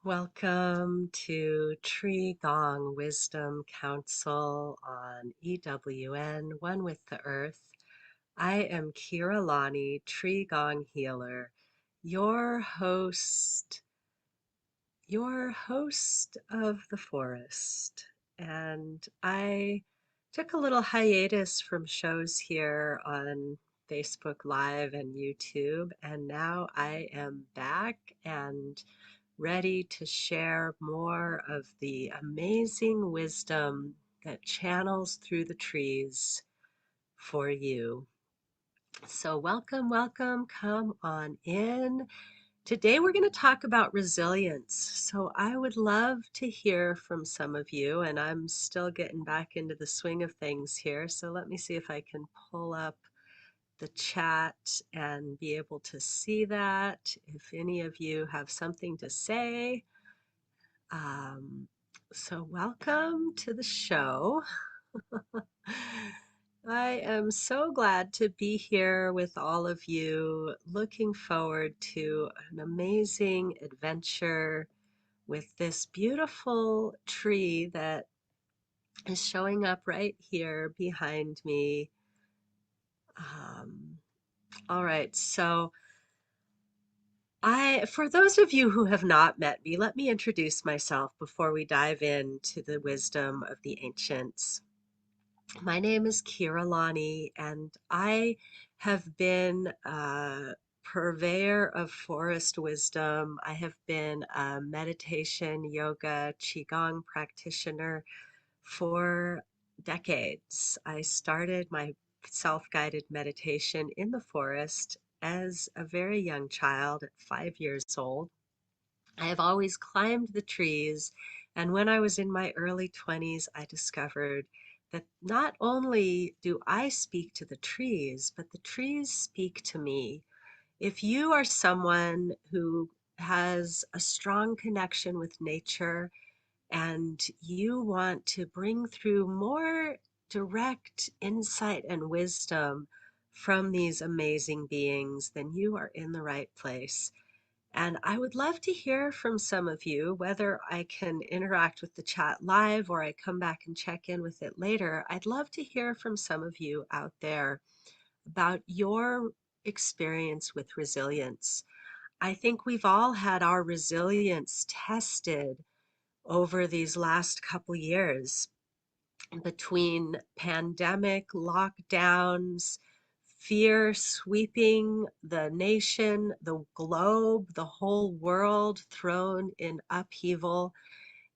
Welcome to Tree Gong Wisdom Council on EWN, One with the Earth. I am Keira Lani, Tree Gong Healer, your host, your host of the forest. And I took a little hiatus from shows here on Facebook Live and YouTube, and now I am back and ready to share more of the amazing wisdom that channels through the trees for you. So, welcome, welcome, come on in. Today, we're going to talk about resilience. So, I would love to hear from some of you, and I'm still getting back into the swing of things here. So, let me see if I can pull up the chat and be able to see that. If any of you have something to say, Um, so welcome to the show. I am so glad to be here with all of you. Looking forward to an amazing adventure with this beautiful tree that is showing up right here behind me. Um, all right, so for those of you who have not met me, let me introduce myself before we dive into the wisdom of the ancients. My name is Keira Lani, and I have been a purveyor of forest wisdom. I have been a meditation, yoga, qigong practitioner for decades. I started my self-guided meditation in the forest as a very young child at 5 years old. I have always climbed the trees, and when I was in my early 20s, I discovered that not only do I speak to the trees, but the trees speak to me. If you are someone who has a strong connection with nature and you want to bring through more direct insight and wisdom from these amazing beings, then you are in the right place. And I would love to hear from some of you, whether I can interact with the chat live or I come back and check in with it later. I'd love to hear from some of you out there about your experience with resilience. I think we've all had our resilience tested over these last couple years between pandemic lockdowns, fear sweeping the nation, the globe, the whole world thrown in upheaval.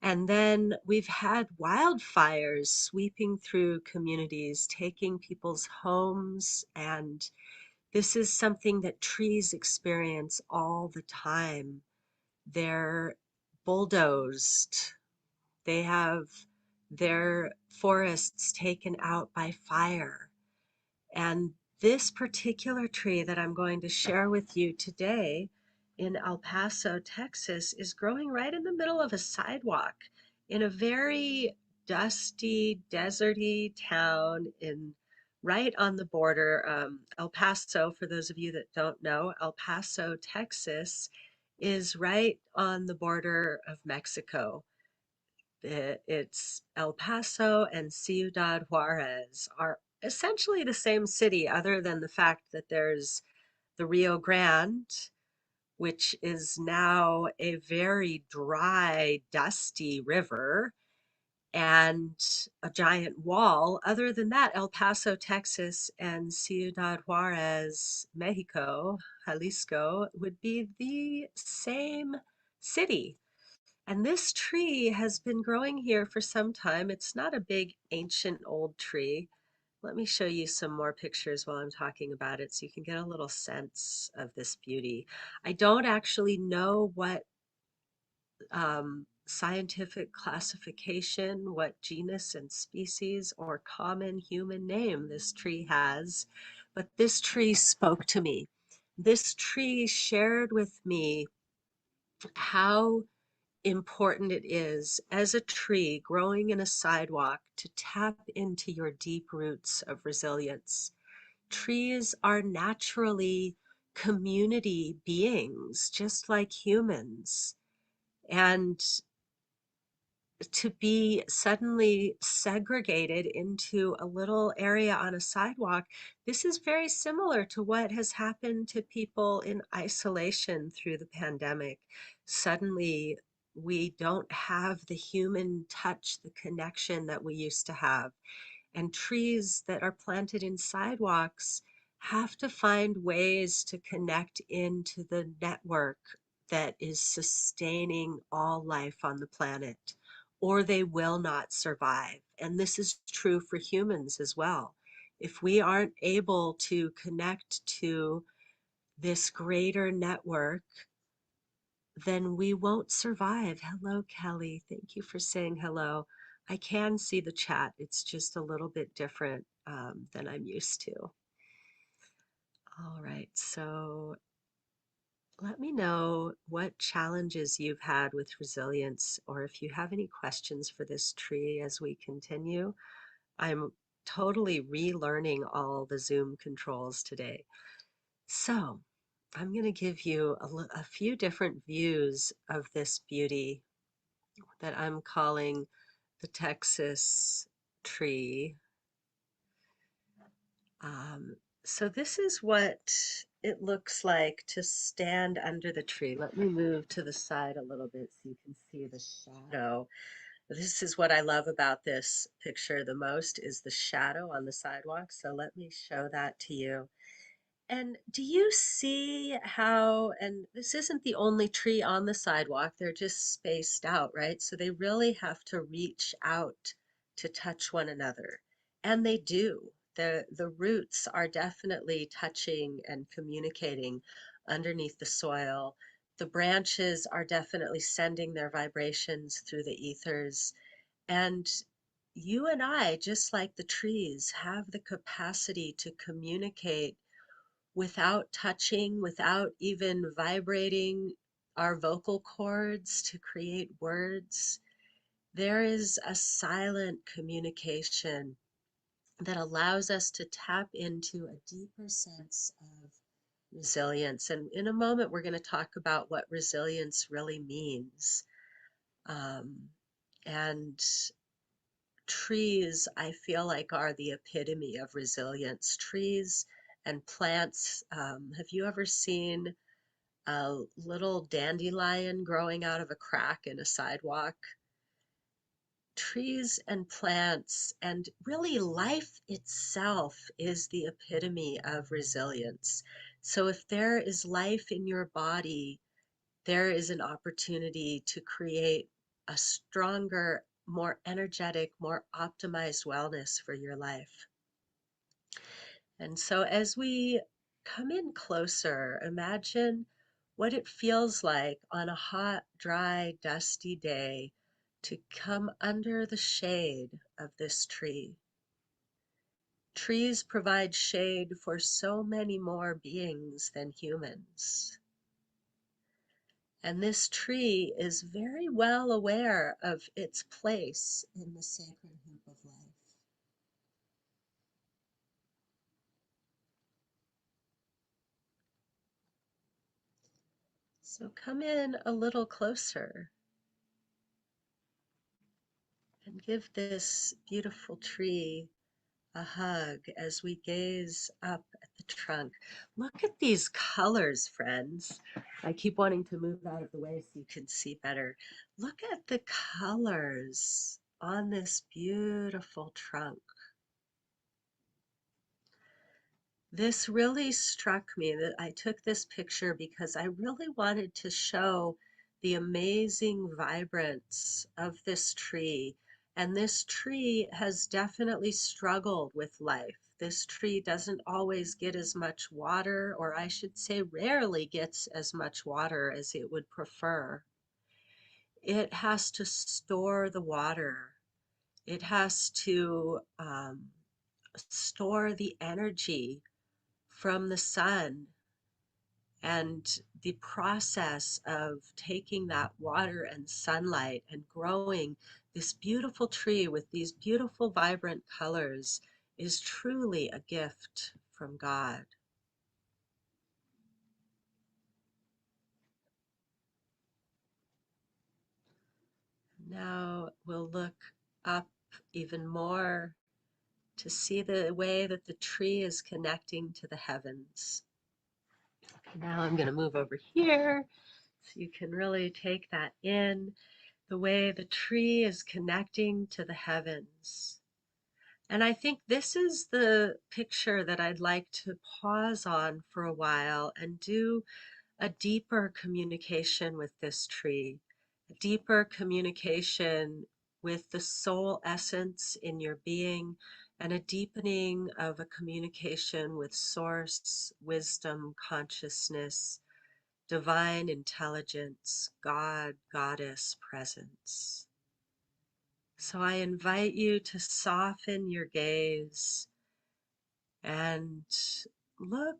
And then we've had wildfires sweeping through communities, taking people's homes. And this is something that trees experience all the time. They're bulldozed, they have their forests taken out by fire. And this particular tree that I'm going to share with you today in El Paso, Texas, is growing right in the middle of a sidewalk in a very dusty, deserty town in right on the border. El Paso, for those of you that don't know, El Paso, Texas, is right on the border of Mexico. It's El Paso and Ciudad Juarez are essentially the same city, other than the fact that there's the Rio Grande, which is now a very dry, dusty river, and a giant wall. Other than that, El Paso, Texas, and Ciudad Juarez, Mexico, Jalisco, would be the same city. And this tree has been growing here for some time. It's not a big, ancient, old tree. Let me show you some more pictures while I'm talking about it so you can get a little sense of this beauty. I don't actually know what scientific classification, what genus and species or common human name this tree has, but this tree spoke to me. This tree shared with me how important it is as a tree growing in a sidewalk to tap into your deep roots of resilience. Trees are naturally community beings, just like humans. And to be suddenly segregated into a little area on a sidewalk, this is very similar to what has happened to people in isolation through the pandemic. Suddenly, we don't have the human touch, the connection that we used to have. And trees that are planted in sidewalks have to find ways to connect into the network that is sustaining all life on the planet, or they will not survive. And this is true for humans as well. If we aren't able to connect to this greater network, then we won't survive. Hello, Kelly. Thank you for saying hello. I can see the chat. It's just a little bit different than I'm used to. All right, so let me know what challenges you've had with resilience, or if you have any questions for this tree as we continue. I'm totally relearning all the Zoom controls today. So I'm going to give you a few different views of this beauty that I'm calling the Texas tree. Um, so this is what it looks like to stand under the tree. Let me move to the side a little bit so you can see the shadow. This is what I love about this picture the most, is the shadow on the sidewalk. So let me show that to you. And do you see how, and this isn't the only tree on the sidewalk, they're just spaced out, right? So they really have to reach out to touch one another. And they do. The roots are definitely touching and communicating underneath the soil. The branches are definitely sending their vibrations through the ethers. And you and I, just like the trees, have the capacity to communicate without touching, without even vibrating our vocal cords to create words. There is a silent communication that allows us to tap into a deeper sense of resilience. And in a moment, we're going to talk about what resilience really means. Um, and trees, I feel like, are the epitome of resilience. Trees and plants. Have you ever seen a little dandelion growing out of a crack in a sidewalk? Trees and plants, and really life itself, is the epitome of resilience. So if there is life in your body, there is an opportunity to create a stronger, more energetic, more optimized wellness for your life. And so as we come in closer, imagine what it feels like on a hot, dry, dusty day to come under the shade of this tree. Trees provide shade for so many more beings than humans. And this tree is very well aware of its place in the sacred hoop of life. So come in a little closer and give this beautiful tree a hug as we gaze up at the trunk. Look at these colors, friends. I keep wanting to move out of the way so you can see better. Look at the colors on this beautiful trunk. This really struck me, that I took this picture because I really wanted to show the amazing vibrance of this tree. And this tree has definitely struggled with life. This tree doesn't always get as much water, or I should say rarely gets as much water as it would prefer. It has to store the water. It has to store the energy from the sun, and the process of taking that water and sunlight and growing this beautiful tree with these beautiful vibrant colors is truly a gift from God. we'll look up even more to see the way that the tree is connecting to the heavens. Now I'm going to move over here so you can really take that in, the way the tree is connecting to the heavens. And I think this is the picture that I'd like to pause on for a while and do a deeper communication with this tree, a deeper communication with the soul essence in your being, and a deepening of a communication with source, wisdom, consciousness, divine intelligence, God, Goddess presence. So I invite you to soften your gaze and look.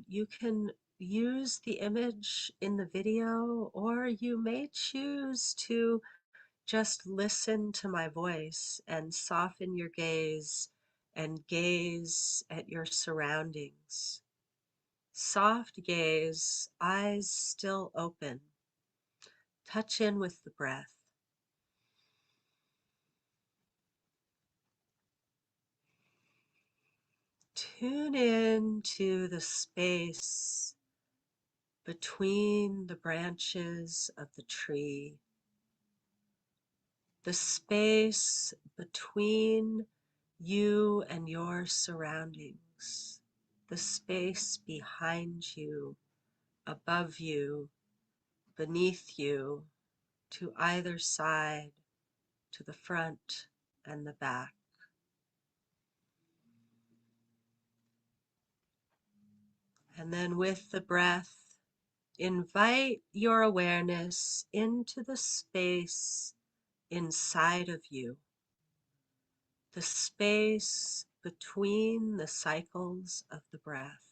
You can use the image in the video, or you may choose to just listen to my voice and soften your gaze and gaze at your surroundings. Soft gaze, eyes still open. Touch in with the breath. Tune in to the space between the branches of the tree, the space between you and your surroundings, the space behind you, above you, beneath you, to either side, to the front and the back. And then with the breath, invite your awareness into the space inside of you, the space between the cycles of the breath,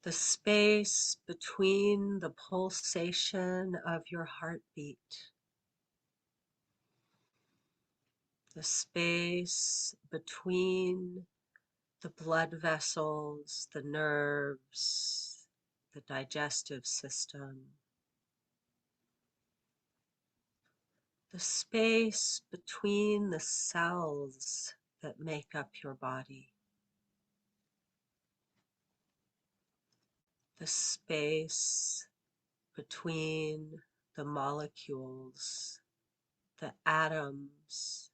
the space between the pulsation of your heartbeat, the space between the blood vessels, the nerves, the digestive system, the space between the cells that make up your body, the space between the molecules, the atoms,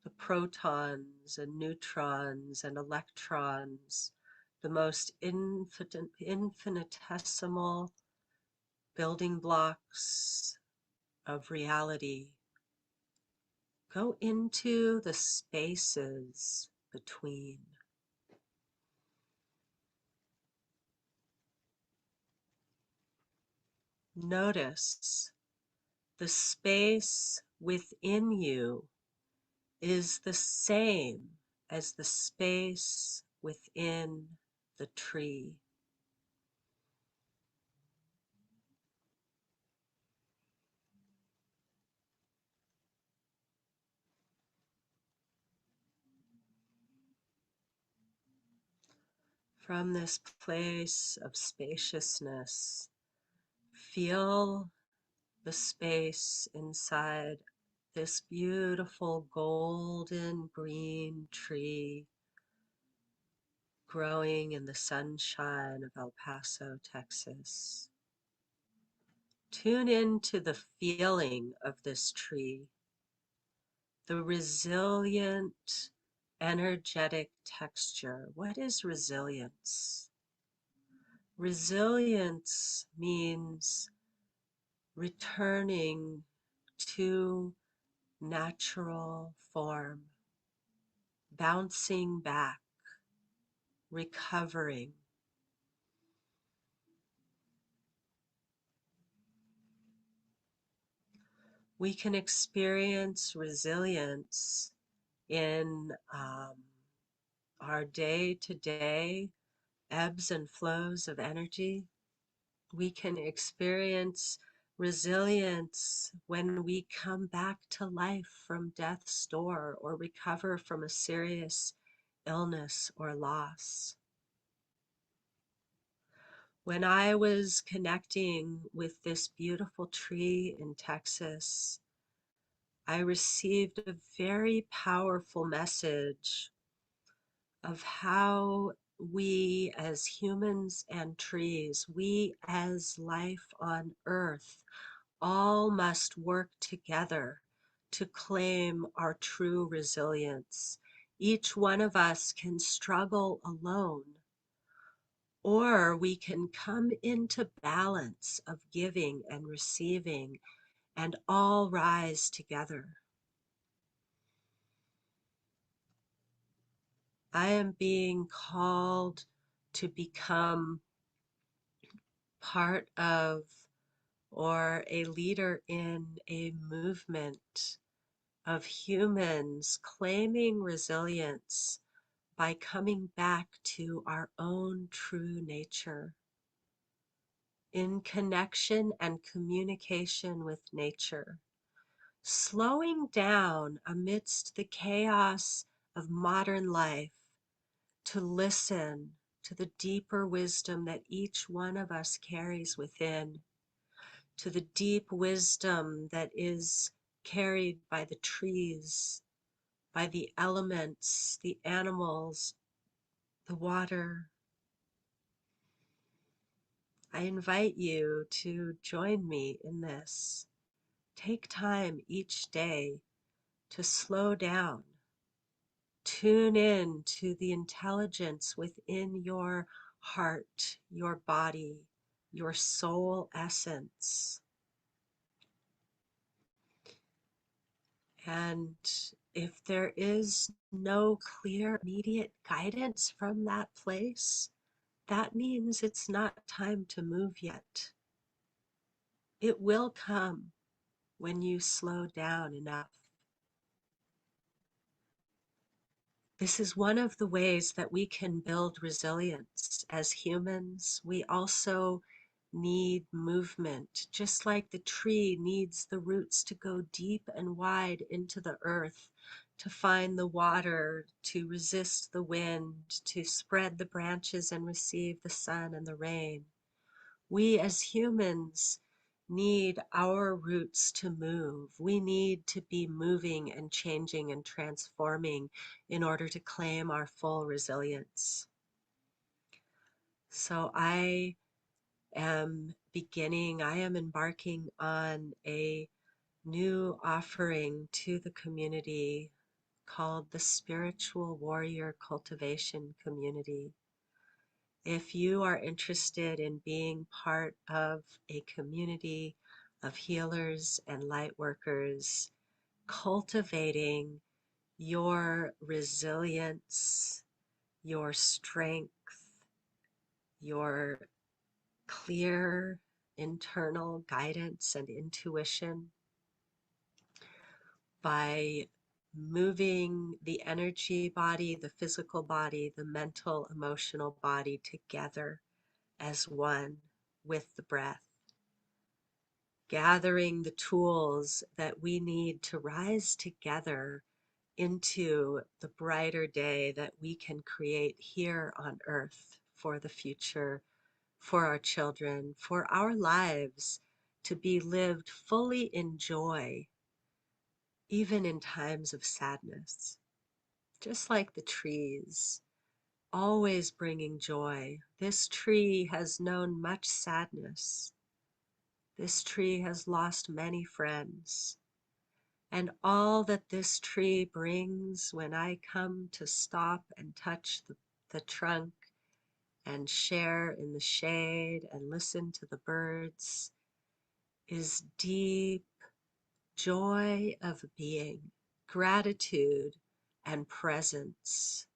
the protons and neutrons and electrons, the most infinitesimal building blocks of reality. Go into the spaces between. Notice the space within you is the same as the space within the tree. From this place of spaciousness, feel the space inside this beautiful golden green tree growing in the sunshine of El Paso, Texas. Tune into the feeling of this tree, the resilient, energetic texture. What is resilience? Resilience means returning to natural form, bouncing back, recovering. We can experience resilience in our day-to-day ebbs and flows of energy. We can experience resilience when we come back to life from death's door or recover from a serious illness or loss. When I was connecting with this beautiful tree in Texas, I received a very powerful message of how we as humans and trees, we as life on earth, all must work together to claim our true resilience. Each one of us can struggle alone, or we can come into balance of giving and receiving and all rise together. I am being called to become part of or a leader in a movement of humans claiming resilience by coming back to our own true nature, in connection and communication with nature, slowing down amidst the chaos of modern life to listen to the deeper wisdom that each one of us carries within, to the deep wisdom that is carried by the trees, by the elements, the animals, the water. I invite you to join me in this. Take time each day to slow down. Tune in to the intelligence within your heart, your body, your soul essence. And if there is no clear, immediate guidance from that place, that means it's not time to move yet. It will come when you slow down enough. This is one of the ways that we can build resilience as humans. We also need movement, just like the tree needs the roots to go deep and wide into the earth to find the water, to resist the wind, to spread the branches and receive the sun and the rain. We as humans need our roots to move. We need to be moving and changing and transforming in order to claim our full resilience. So I am embarking on a new offering to the community called the Spiritual Warrior Cultivation Community. If you are interested in being part of a community of healers and light workers, cultivating your resilience, your strength, your clear internal guidance and intuition by moving the energy body, the physical body, the mental, emotional body together as one with the breath, gathering the tools that we need to rise together into the brighter day that we can create here on earth for the future, for our children, for our lives to be lived fully in joy, even in times of sadness, just like the trees, always bringing joy. This tree has known much sadness. This tree has lost many friends. And all that this tree brings when I come to stop and touch the trunk and share in the shade and listen to the birds is deep joy of being, gratitude and presence,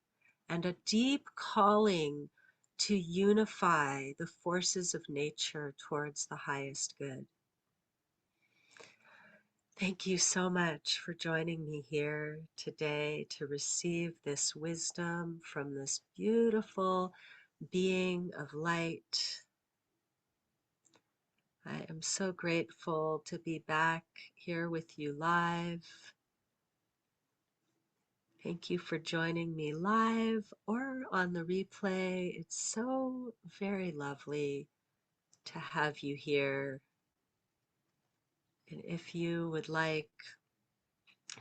and a deep calling to unify the forces of nature towards the highest good. Thank you so much for joining me here today to receive this wisdom from this beautiful being of light. I am so grateful to be back here with you live. Thank you for joining me live or on the replay. It's so very lovely to have you here. And if you would like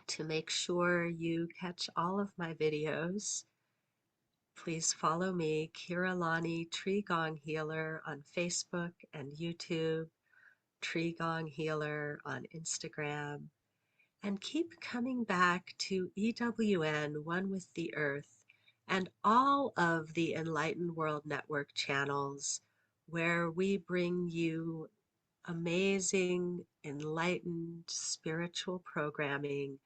to make sure you catch all of my videos, please follow me, Keira Lani, Tree Gong Healer on Facebook and YouTube, Tree Gong Healer on Instagram, and keep coming back to EWN, One with the Earth, and all of the Enlightened World Network channels where we bring you amazing, enlightened spiritual programming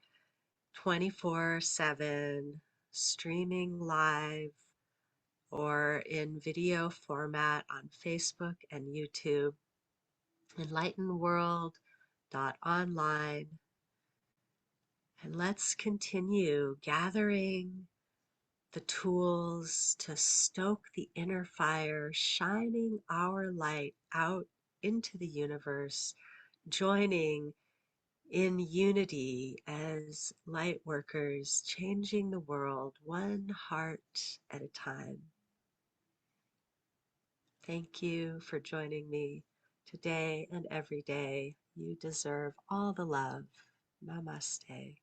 24/7, streaming live or in video format on Facebook and YouTube, enlightenedworld.online. And let's continue gathering the tools to stoke the inner fire, shining our light out into the universe, joining in unity as light workers, changing the world one heart at a time. Thank you for joining me today and every day. You deserve all the love. Namaste.